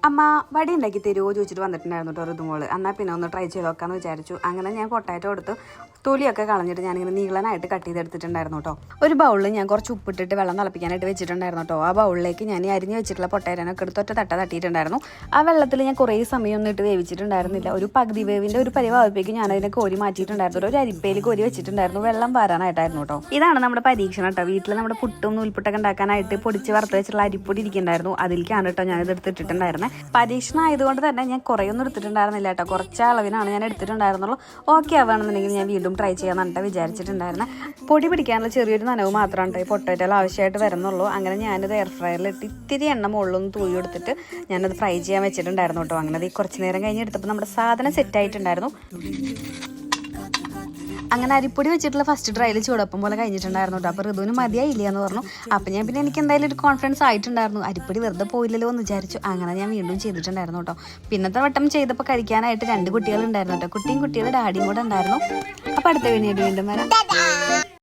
അമ്മ വടി ഉണ്ടാക്കി തരുമോ ചോദിച്ചിട്ട് വന്നിട്ടുണ്ടായിരുന്നു കേട്ടോ ഋതുമോള്. എന്നാൽ പിന്നെ ഒന്ന് ട്രൈ ചെയ്ത് നോക്കാമെന്ന് വിചാരിച്ചു. അങ്ങനെ ഞാൻ പൊട്ടാറ്റോ എടുത്ത് തൊലിയൊക്കെ കളഞ്ഞിട്ട് ഞാനിങ്ങനെ നീളനായിട്ട് കട്ട് ചെയ്തെടുത്തിട്ടുണ്ടായിരുന്നു കേട്ടോ. ഒരു ബൗളിൽ ഞാൻ കുറച്ച് ഉപ്പിട്ടിട്ട് വെള്ളം തിളപ്പിക്കാനായിട്ട് വെച്ചിട്ടുണ്ടായിരുന്നു കേട്ടോ. ആ ബൗളിലേക്ക് ഞാൻ അരിഞ്ഞ് വെച്ചിട്ടുള്ള പൊട്ടാറ്റോനൊക്കെ എടുത്ത് ഒറ്റ തട്ടിയിട്ടുണ്ടായിരുന്നു. ആ വെള്ളത്തിൽ ഞാൻ കുറേ സമയം ഒന്നും ഇട്ട് വേവിച്ചിട്ടുണ്ടായിരുന്നില്ല. ഒരു പകുതി വേവിൻ്റെ ഒരു പരിവാകുമ്പോഴേക്കും ഞാനതിനെ കോരി മാറ്റിയിട്ടുണ്ടായിരുന്നു. ഒരു അരിപ്പയിൽ കോരി വെച്ചിട്ടുണ്ടായിരുന്നു, വെള്ളം പാരാനായിട്ടായിരുന്നു കേട്ടോ. ഇതാണ് നമ്മുടെ പരീക്ഷണം കേട്ടോ. വീട്ടിൽ നമ്മുടെ പുട്ടും നൂൽപുട്ടൊക്കെ ഉണ്ടാക്കാനായിട്ട് പൊടിച്ച് വറുത്ത് വെച്ചിട്ടുള്ള അരിപ്പൊടി ഇരിക്കുന്നുണ്ടായിരുന്നു. അതിലേക്കാണ് കേട്ടോ ഞാനിത് എടുത്തിട്ടുണ്ടായിരുന്നത്. പരീക്ഷണം ആയതുകൊണ്ട് തന്നെ ഞാൻ കുറേയൊന്നും എടുത്തിട്ടുണ്ടായിരുന്നില്ല കേട്ടോ. കുറച്ച് അളവിനാണ് ഞാൻ എടുത്തിട്ടുണ്ടായിരുന്നുള്ളൂ. ഓക്കെ ആവുകയാണെന്നുണ്ടെങ്കിൽ ഞാൻ വീണ്ടും ട്രൈ ചെയ്യാമെന്നാണ് വിചാരിച്ചിട്ടുണ്ടായിരുന്നത്. പൊടി പിടിക്കാനുള്ള ചെറിയൊരു നനവ് മാത്രമാണ് കേട്ടോ ഈ പൊട്ടാറ്റോയിൽ ആവശ്യമായിട്ട് വരുന്നുള്ളൂ. അങ്ങനെ ഞാനിത് എയർ ഫ്രയറിലിട്ട് ഇത്തിരി എണ്ണ മുകളിലൊന്ന് തൂയി കൊടുത്തിട്ട് ഞാനത് ഫ്രൈ ചെയ്യാൻ വെച്ചിട്ടുണ്ടായിരുന്നു കേട്ടോ. അങ്ങനെ അത് കുറച്ച് നേരം കഴിഞ്ഞ് എടുത്തപ്പോൾ നമ്മുടെ സാധനം സെറ്റായിട്ടുണ്ടായിരുന്നു. അങ്ങനെ അരിപ്പൊടി വെച്ചിട്ടുള്ള ഫസ്റ്റ് ട്രയൽ ചൂടപ്പം പോലെ കഴിഞ്ഞിട്ടുണ്ടായിരുന്നു കേട്ടോ. അപ്പോൾ ഋതുവിന് മതിയായില്ല എന്ന് പറഞ്ഞു. അപ്പോൾ ഞാൻ പിന്നെ എനിക്ക് എന്തായാലും ഒരു കോൺഫിഡൻസ് ആയിട്ടുണ്ടായിരുന്നു. അരിപ്പൊടി വെറുതെ പോയില്ലല്ലോ എന്ന് വിചാരിച്ചു. അങ്ങനെ ഞാൻ വീണ്ടും ചെയ്തിട്ടുണ്ടായിരുന്നു കേട്ടോ. പിന്നത്തെ വട്ടം ചെയ്തപ്പോൾ കഴിക്കാനായിട്ട് 2 കുട്ടികളുണ്ടായിരുന്നു കേട്ടോ. കുട്ടിയും കുട്ടിയുടെ ഡാഡിയും കൂടെ ഉണ്ടായിരുന്നു. അപ്പോൾ അടുത്ത വീഡിയോയിൽ വീണ്ടും വരാം.